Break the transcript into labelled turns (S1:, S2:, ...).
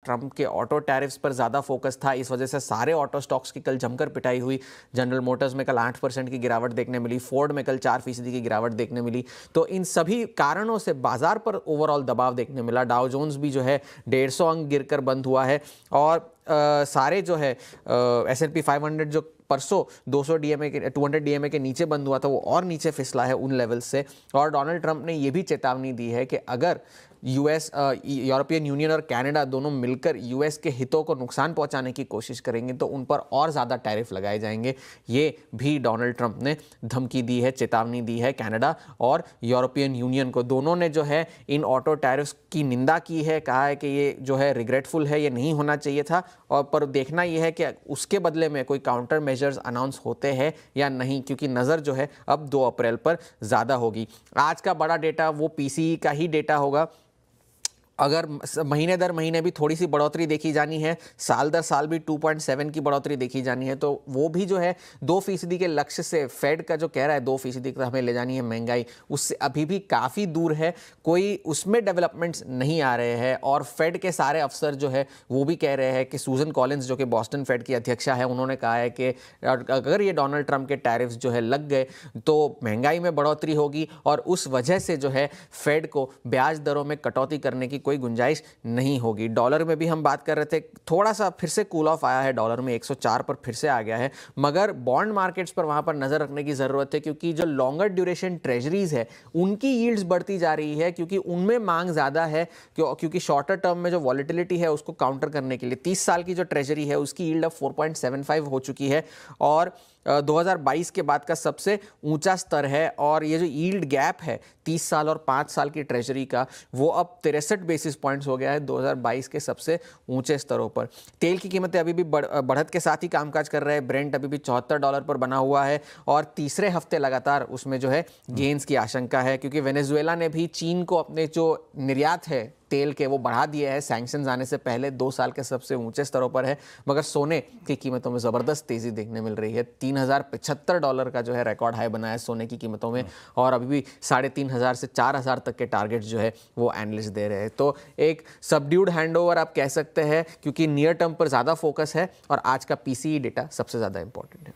S1: Trump के auto tariffs पर ज़्यादा फोकस था, इस वजह से सारे ऑटो स्टॉक्स की कल जमकर पिटाई हुई। जनरल मोटर्स में कल 8% की गिरावट देखने मिली, फोर्ड में कल 4% की गिरावट देखने मिली। तो इन सभी कारणों से बाजार पर ओवरऑल दबाव देखने मिला। डाउ जोन्स भी जो है 150 अंक गिरकर बंद हुआ है और सारे जो है S&P 500 जो परसों 200 डीएमए के 200 डीएमए के नीचे बंद हुआ था, वो और नीचे फिसला है उन लेवल से। और डोनाल्ड ट्रंप ने ये भी चेतावनी दी है कि अगर यूएस, यूरोपियन यूनियन और कनाडा दोनों मिलकर यूएस के हितों को नुकसान पहुंचाने की कोशिश करेंगे तो उन पर और ज़्यादा टैरिफ लगाए जाएंगे। ये भी डोनाल्ड ट्रंप ने धमकी दी है, चेतावनी दी है कनाडा और यूरोपियन यूनियन को। दोनों ने जो है इन ऑटो टैरिफ्स की निंदा की है, कहा है कि ये जो है रिग्रेटफुल है, ये नहीं होना चाहिए था। और पर देखना ये है कि उसके बदले में कोई काउंटर मेजर्स अनाउंस होते हैं या नहीं, क्योंकि नज़र जो है अब 2 अप्रैल पर ज़्यादा होगी। आज का बड़ा डेटा वो पीसीई का ही डेटा होगा। अगर महीने दर महीने भी थोड़ी सी बढ़ोतरी देखी जानी है, साल दर साल भी 2.7 की बढ़ोतरी देखी जानी है, तो वो भी जो है 2% के लक्ष्य से फेड का जो कह रहा है 2% का हमें ले जानी है महंगाई, उससे अभी भी काफ़ी दूर है। कोई उसमें डेवलपमेंट्स नहीं आ रहे हैं। और फेड के सारे अफसर जो है वो भी कह रहे हैं कि सूजन कॉलिंस जो कि बॉस्टन फेड की अध्यक्षा है, उन्होंने कहा है कि अगर ये डोनाल्ड ट्रंप के टैरिफ्स जो है लग गए तो महंगाई में बढ़ोतरी होगी और उस वजह से जो है फेड को ब्याज दरों में कटौती करने की कोई गुंजाइश नहीं होगी। डॉलर में भी हम बात कर रहे थे, थोड़ा सा फिर से कूल ऑफ आया है, डॉलर में 104 पर फिर से आ गया है। मगर बॉन्ड मार्केट्स पर वहां पर नजर रखने की जरूरत है, क्योंकि जो लॉन्गर ड्यूरेशन ट्रेजरीज है उनकी यील्ड्स बढ़ती जा रही है, क्योंकि उनमें मांग ज्यादा है। क्योंकि शॉर्टर टर्म में जो वॉलेटिलिटी है उसको काउंटर करने के लिए 30 साल की जो ट्रेजरी है उसकी यील्ड अब 4.75 हो चुकी है और 2022 के बाद का सबसे ऊंचा स्तर है। और ये जो यील्ड गैप है 30 साल और 5 साल की ट्रेजरी का, वो अब 63 बेसिस पॉइंट्स हो गया है 2022 के सबसे ऊंचे स्तरों पर। तेल की कीमतें अभी भी बढ़त के साथ ही कामकाज कर रहे हैं। ब्रेंट अभी भी $74 पर बना हुआ है और तीसरे हफ्ते लगातार उसमें जो है गेंस की आशंका है, क्योंकि वेनेजुएला ने भी चीन को अपने जो निर्यात है तेल के वो बढ़ा दिए हैं। सैंक्शंस आने से पहले 2 साल के सबसे ऊंचे स्तरों पर है। मगर सोने की कीमतों में ज़बरदस्त तेज़ी देखने मिल रही है। $3075 का जो है रिकॉर्ड हाई बना है सोने की कीमतों में और अभी भी 3500 से 4000 तक के टारगेट्स जो है वो एनालिस्ट दे रहे हैं। तो एक सबड्यूड हैंडओवर आप कह सकते हैं, क्योंकि नियर टर्म पर ज़्यादा फोकस है और आज का पीसीई डेटा सबसे ज़्यादा इंपॉर्टेंट है।